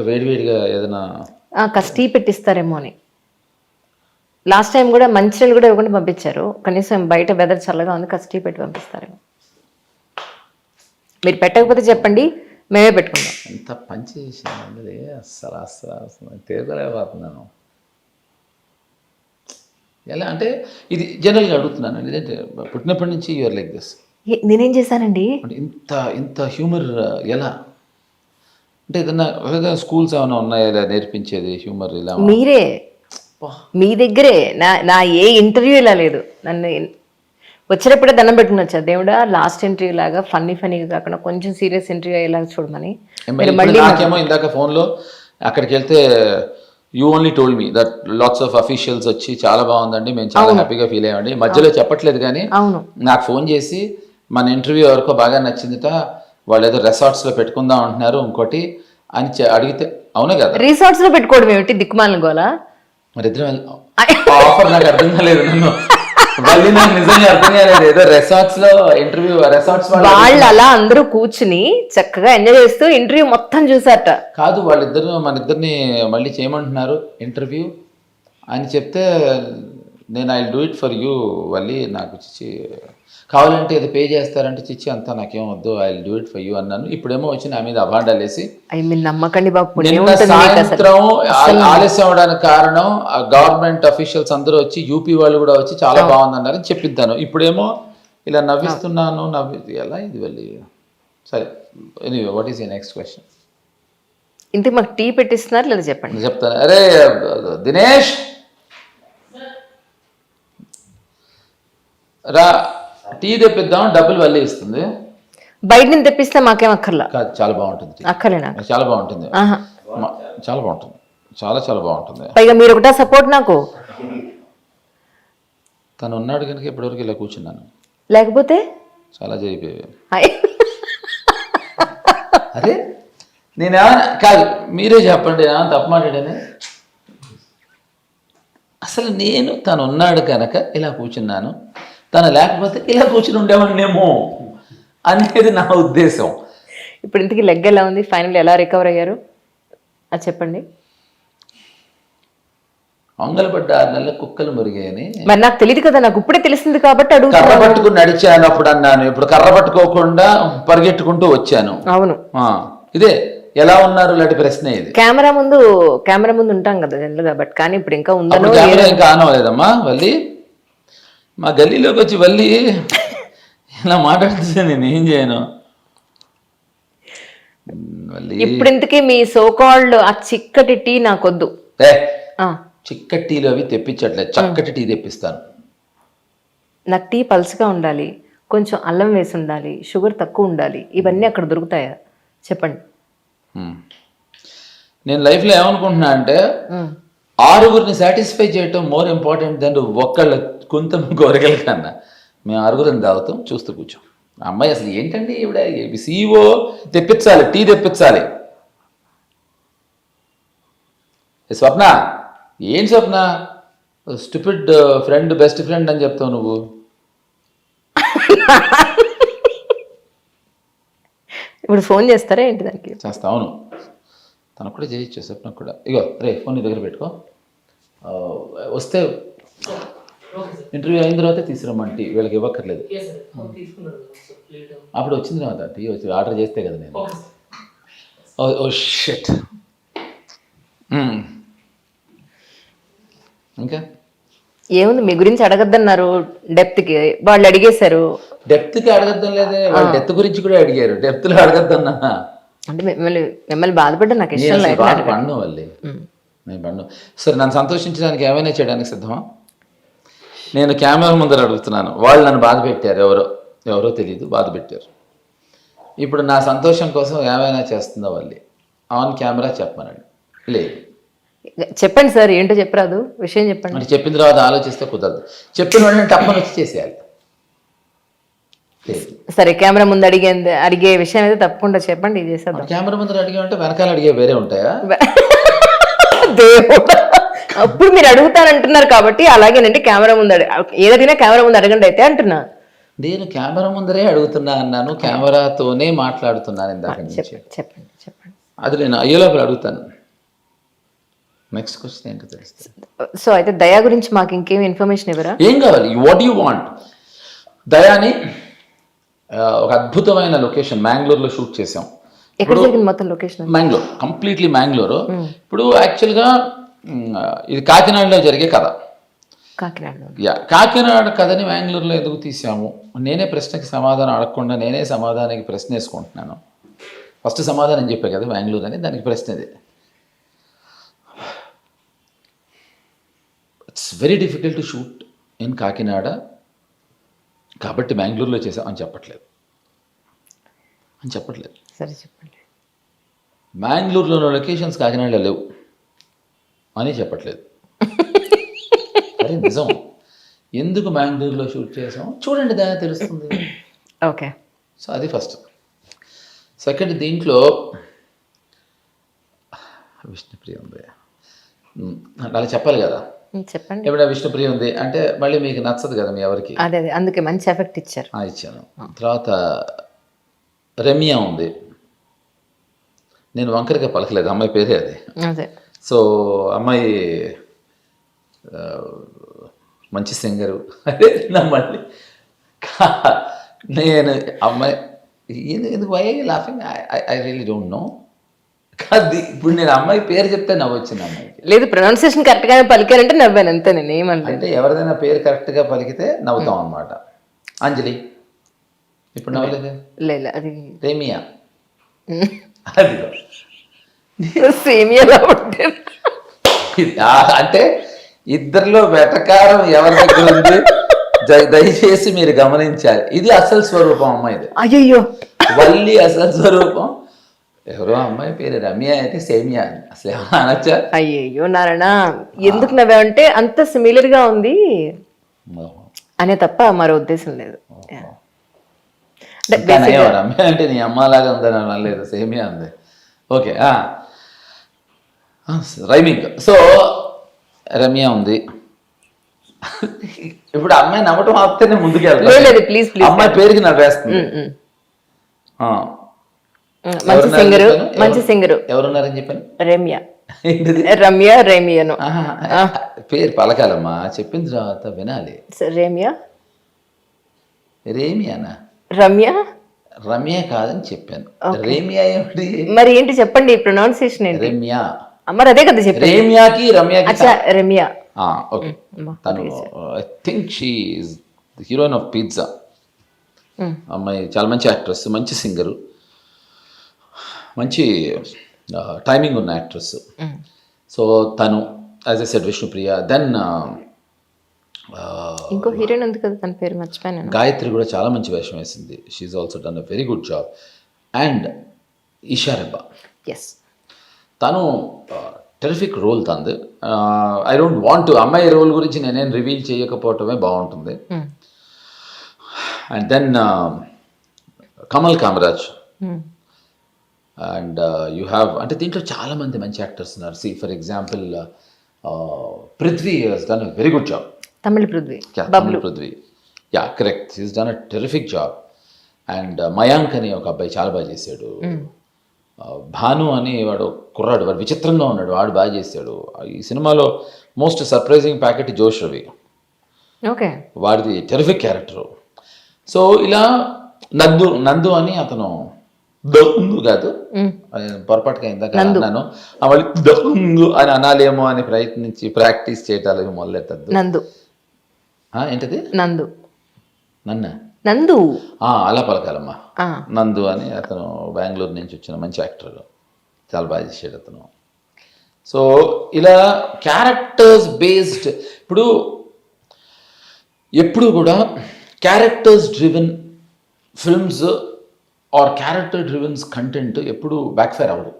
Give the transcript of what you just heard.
వేడివేడిగా ఏదైనా టీ పెట్టిస్తారేమో అని. లాస్ట్ టైం కూడా మంచినీళ్ళు కూడా ఇవ్వకుండా పంపించారు. కనీసం బయట వెదర్ చల్లగా ఉంది, టీ పెట్టి పంపిస్తారేమో. మీరు పెట్టకపోతే చెప్పండి, మేమే పెట్టుకుందాం. ఎంత పని చేసింది అస్సలు తీరగలేకపోతున్నాను. ఎలా అంటే ఇది జనరల్గా అడుగుతున్నాను, ఎందుకంటే పుట్టినప్పటి నుంచి యూఆర్ లైక్ దిస్. నేనేం చేశానండి అంటే ఇంత ఇంత హ్యూమర్ ఎలా అంటే ఏదైనా స్కూల్స్ ఏమైనా ఉన్నాయా ఇలా నేర్పించేది హ్యూమర్? ఇలా మీరే మీ దగ్గరే నా ఏ ఇంటర్వ్యూ ఇలా లేదు. నన్ను వచ్చేటప్పుడే దండం పెట్టుకుని వచ్చా, దేవుడా లాస్ట్ ఇంటర్వ్యూ లాగా ఫన్నీగా కాకుండా కొంచెం సీరియస్ ఇంటర్వ్యూ అయ్యేలాగా చూడమని. నాకేమో ఇందాక ఫోన్లో అక్కడికి వెళ్తే you only told me that lots of officials వచ్చి చాలా బాగుందండి, మేము చాలా హ్యాపీగా ఫీల్ అయ్యామండి. మధ్యలో చెప్పట్లేదు కానీ నాకు ఫోన్ చేసి మన ఇంటర్వ్యూ ఎవరికో బాగా నచ్చిందిట, వాళ్ళు ఏదో రిసార్ట్స్లో పెట్టుకుందాం అంటున్నారు ఇంకోటి అని అడిగితే, అవునే కదా రిసార్ట్స్లో పెట్టుకోవడం ఏమిటి దిక్కుమాలిన గోలా? మరి ఇద్దరం ఆఫర్ నాకు అర్థం కాలేదు, మళ్ళీ నాకు నిజంగా అర్థం కాలేదు. ఏదో రిసార్ట్స్ లో ఇంటర్వ్యూ, రిసార్ట్స్ వాళ్ళు అలా అందరూ కూర్చుని చక్కగా ఎంజాయ్ చేస్తూ ఇంటర్వ్యూ మొత్తం చూసారట. కాదు, వాళ్ళిద్దరు మన ఇద్దరిని మళ్ళీ చేయమంటున్నారు ఇంటర్వ్యూ అని చెప్తే, నేను I do it for you Valli, నాకు చిచ్చి కావాలంటే ఇది పే చేస్తారంటే చిచ్చి అంతా నాకేం వద్దు, I do it for you అన్నాను. ఇప్పుడేమో వచ్చి నా మీద అభాండాలేసి నమ్మకండి బాబు. సాయంత్రం ఆలస్యం అవడానికి కారణం గవర్నమెంట్ అఫీషియల్స్ అందరూ వచ్చి, యూపీ వాళ్ళు కూడా వచ్చి చాలా బాగుందన్నారని చెప్పిద్దాను. ఇప్పుడేమో ఇలా నవ్విస్తున్నాను, ఎలా ఇది వెళ్ళి. సరే, anyway, what is your next question? ఇంతకు మాకు టీ పెట్టిస్తున్నారు లేదా చెప్పండి. చెప్తాను. అరే దినేష్ రా, టీ తెప్పిద్దాం, డబ్బులు వల్లి ఇస్తుంది. బయట నుంచి తెప్పిస్తే మాకేం అక్కర్లా. చాలా బాగుంటుంది, అక్కర్లేనా? చాలా బాగుంటుంది, చాలా బాగుంటుంది, చాలా బాగుంటుంది. పైగా మీరు ఒకటా సపోర్ట్ నాకు. తను ఉన్నాడు కనుక ఇప్పటివరకు ఇలా కూర్చున్నాను, లేకపోతే చాలా జరిగిపోయాయి. అరే నేనే కాదు, మీరే చెప్పండి, తప్పు మాట్లాడానే. అసలు నేను తను ఉన్నాడు కనుక ఇలా కూర్చున్నాను, తను లేకపోతే ఇలా కూర్చుని ఉండేవాడినేమో అనేది నా ఉద్దేశం. ఇప్పుడు ఇంతకీ లెగ్ ఎలా ఉంది, ఫైనల్ ఎలా రికవర్ అయ్యారు అది చెప్పండి. అంగలపడ్డ 6 నెలల కుక్కలు మురిగాయని. మరి నాకు తెలియదు కదా, నాకు ఇప్పుడే తెలిసింది కాబట్టి అడుగు. కర్ర పట్టుకుని నడిచాను అప్పుడు అన్నాను, ఇప్పుడు కర్ర పట్టుకోకుండా పరిగెట్టుకుంటూ వచ్చాను. అవును, ఇదే ఎలా ఉన్నారు లాంటి ప్రశ్న ఇది. కెమెరా ముందు ఉంటాం కదా జనరల్గా, బట్ కానీ ఇప్పుడు ఇంకా ఉందనో ఇంకా ఆన్ అవ్వలేదమ్మా. వల్లి మా గల్లీలోకి వచ్చి వల్లి ఇలా మాట్లాడుతుంటే నేను ఏం చేయను. ఇప్పుడు ఇంతకీ మీ సోకాల్డ్ ఆ చిక్కటి టీ నాకొద్దు. చిక్కటి టీలు అవి తెప్పించట్లేదు, చక్కటి టీ తెప్పిస్తాను. నాకు టీ పల్చగా ఉండాలి, కొంచెం అల్లం వేసి ఉండాలి, షుగర్ తక్కువ ఉండాలి. ఇవన్నీ అక్కడ దొరుకుతాయా చెప్పండి. నేను లైఫ్లో ఏమనుకుంటున్నా అంటే, 6గురిని సాటిస్ఫై చేయటం మోర్ ఇంపార్టెంట్ దెన్ ఒక్కళ్ళ కొంత కోరికల కన్నా. మేము 6గురిని తాగుతాం, చూస్తూ కూర్చోం. అమ్మాయి అసలు ఏంటండి ఇవిడ సీఈఓ తెప్పించాలి, టీ తెప్పించాలి. స్వప్న, ఏం స్వప్న స్టూపిడ్ ఫ్రెండ్, బెస్ట్ ఫ్రెండ్ అని చెప్తావు నువ్వు. ఇప్పుడు ఫోన్ చేస్తారా ఏంటి దానికి? చేస్తా, అవును, తనకు కూడా చేయొచ్చు, స్వప్నకు కూడా. ఇగో రే, ఫోన్ నీ దగ్గర పెట్టుకో, వస్తే ఇంటర్వ్యూ అయిన తర్వాత తీసుకురమ్మంటే వీళ్ళకి ఇవ్వక్కర్లేదు. అప్పుడు వచ్చిన తర్వాత టీ వచ్చి ఆర్డర్ చేస్తే కదా నేను. Oh shit. ఇంకా ఏముంది, మీ గురించి అడగద్దన్నారు డెప్త్కి, వాళ్ళు అడిగేశారు. డెప్త్కి అడగద్దాం లేదే, వాళ్ళు డెప్త్ గురించి కూడా అడిగారు, డెప్త్లో అడగద్దన్నా. అంటే మిమ్మల్ని బాధపడ్డా నాకు ఇష్టం లేదు. పండు వాళ్ళే, నేను పండు. సరే, నన్ను సంతోషించడానికి ఏమైనా చేయడానికి సిద్ధమా? నేను కెమెరా ముందర అడుగుతున్నాను, వాళ్ళు నన్ను బాధ పెట్టారు, ఎవరో తెలియదు, బాధ పెట్టారు. ఇప్పుడు నా సంతోషం కోసం ఏమైనా చేస్తుందో వాళ్ళు ఆన్ కెమెరా చెప్పమనండి. లేదు చెప్పండి సార్, ఏంటో చెప్పరాదు, విషయం చెప్పండి. అంటే చెప్పిన తర్వాత ఆలోచిస్తే కుదరదు, చెప్పిన వెంటనే టప్పని వచ్చి చేసేయాలి. సరే, కెమెరా ముందు అడిగే విషయం అయితే తప్పకుండా చెప్పండి, చేసేద్దాం. కెమెరా ముందర అడిగామంటే వెనకాల అడిగే వేరే ఉంటాయా? అప్పుడు మీరు అడుగుతానంటున్నారు కాబట్టి అలాగేనంటే కెమెరా ముందు ఏదైనా కెమెరా ముందు అడగండి అయితే అంటున్నా. నేను కెమెరా ముందరే అడుగుతున్నా అన్నాను, కెమెరాతోనే మాట్లాడుతున్నాను ఇందాక నుంచి. చెప్పండి. అది నేను అయ్యే లోపల అడుగుతాను. నెక్స్ట్ క్వశ్చన్ ఏంటో తెలుస్తుంది. సో అయితే దయా గురించి మాకు ఇంకేం ఇన్ఫర్మేషన్ ఇవ్వరా? ఏం కావాలి, వాట్ యూ వాంట్. దయాని ఒక అద్భుతమైన లొకేషన్ మ్యాంగ్లూర్లో షూట్ చేసాం. ఎక్కడ జరిగింది మొత్తం లొకేషన్? మ్యాంగ్లూర్, కంప్లీట్లీ మ్యాంగ్లూరు. ఇప్పుడు యాక్చువల్గా ఇది కాకినాడలో జరిగే కథ. కాకినాడలో. కాకినాడ కథని మ్యాంగ్లూర్లో ఎందుకు తీసాము? నేనే ప్రశ్నకి సమాధానం అడగకుండా నేనే సమాధానానికి ప్రశ్న వేసుకుంటున్నాను. ఫస్ట్ సమాధానం చెప్పే కదా మ్యాంగ్లూర్ అని, దానికి ప్రశ్న ఇది. It's very difficult to shoot in Kakinada, కాబట్టి మ్యాంగ్లూర్లో చేసాం అని చెప్పట్లేదు. సరే చెప్పండి. మ్యాంగ్లూర్లో లొకేషన్స్ కాకినాడలో లేవు అని చెప్పట్లేదు. అరే నిజం. ఎందుకు మ్యాంగ్లూర్లో షూట్ చేసాం చూడండి, దాని తెలుస్తుంది. ఓకే. సో అది ఫస్ట్. సెకండ్, దీంట్లో విష్ణుప్రియ ఉంది, అలా చెప్పాలి కదా. చెప్పండి. ఎప్పుడైనా విష్ణుప్రియ ఉంది అంటే మళ్ళీ మీకు నచ్చదు కదా మీ ఎవరికి. అదే అందుకే మంచి ఎఫెక్ట్ ఇచ్చారు. ఇచ్చాను. తర్వాత రమ్య ఉంది, నేను వంకరగా పలకలేదు, అమ్మాయి పేరే అది. అదే. సో అమ్మాయి మంచి సింగరు. అదే మళ్ళీ నేను అమ్మాయి ఎందుకు why laughing, I really don't know. కాదు ఇప్పుడు నేను అమ్మాయి పేరు చెప్తే నవ్వొచ్చింది అమ్మాయికి. లేదు, ప్రొనౌన్సియేషన్ కరెక్ట్గానే పలికారంటే నవ్వాను అంతే, నేను ఏమన్నా. అంటే ఎవరిదైనా పేరు కరెక్ట్గా పలికితే నవ్వుతాం అన్నమాట. అంజలి ఇప్పుడు నవ్వలేదు. లేదు అది రేమియా, అది సేమియాలా ఉంటుంది. అంటే ఇద్దరిలో వెటకారం ఎవరి దగ్గర ఉంది దయచేసి మీరు గమనించాలి. ఇది అసలు స్వరూపం అమ్మాయిది. అయ్యో వల్లి అసలు స్వరూపం. ఎవరో అమ్మాయి పేరు రమ్య అయితే సేమియా అని అసలు ఏమన్నా అనొచ్చా? అయ్యో నారాయణ, ఎందుకు నవ్వావంటే అంత సిమిలర్ గా ఉంది అనే తప్ప మరో ఉద్దేశం లేదు. రమ్య అంటే నీ అమ్మలాగా ఉందని అనలేదు, సేమియా ఉంది. Okay, rhyming. సో రమ్య ఉంది. ఇప్పుడు అమ్మాయి నవ్వటం ఆపితేనే ముందుకు వెళ్తాను. ప్లీజ్ అమ్మాయి పేరుకి నవ్వేస్తుంది. మంచి సింగరు ఎవరున్నారని చెప్పాను? రమ్య. రమ్య రేమియను పేరు పలకాలమ్మా, చెప్పిన తర్వాత వినాలి. రేమియానా? రమ్య కాదని చెప్పాను. రేమియా ఏమిటి మరి? ఏంటి చెప్పండి ప్రొనౌన్సియేషన్ ఏంటి? రమ్య మరి అదే కదా చెప్పాను. రేమియాకి రమ్యకి. రమ్య. ఓకే. తను I think she is the heroine of Pizza. అమ్మాయి చాలా మంచి యాక్ట్రెస్, మంచి సింగరు, మంచి టైమింగ్ ఉన్న యాక్ట్రెస్. సో తను as a said Vishnupriya. Then ఇంకో హీరోయిన్ ఉంది కదా, తన పేరు మర్చిపోయాను. గాయత్రి కూడా చాలా మంచి వేషం వేసింది. She also done a very good job. And Eesha Rebba, తను టెరిఫిక్ రోల్ తంది. ఐ డోంట్ వాంట్ టు, అమ్మాయి రోల్ గురించి నేనేం రివీల్ చేయకపోవటమే బాగుంటుంది. And then Kamal Kamaraj. And you have, అంటే దీంట్లో చాలామంది మంచి యాక్టర్స్ ఉన్నారు. See for example Prithvi has done a very good job. తమిళ Prithvi. Yeah correct, he's done a terrific job. And Mayank అని ఒక అబ్బాయి చాలా బాగా చేశాడు. భాను అని వాడు కుర్రాడు, వాడు విచిత్రంగా ఉన్నాడు, వాడు బాగా చేశాడు. ఈ సినిమాలో మోస్ట్ సర్ప్రైజింగ్ ప్యాకెట్ జోష్ రవి. ఓకే. వాడిది టెరిఫిక్ క్యారెక్టరు. సో ఇలా నందు అని అతను దొంగు కాదు, పొరపాటుగా ఇందాక అన్నాను, మళ్ళీ దొంగు అని అనాలేమో అని ప్రయత్నించి ప్రాక్టీస్ చేయటానికి మొదలెట్టద్దు. నందు ఏంటది? నందు. నందు అలా పలకాలమ్మా. నందు అని అతను బెంగళూరు నుంచి వచ్చిన మంచి యాక్టర్, చాలా బాగా చేసాడు అతను. సో ఇలా క్యారెక్టర్స్ బేస్డ్, ఎప్పుడు కూడా characters driven films or character drivens content ఎప్పుడు బ్యాక్ఫైర్ అవ్వదు.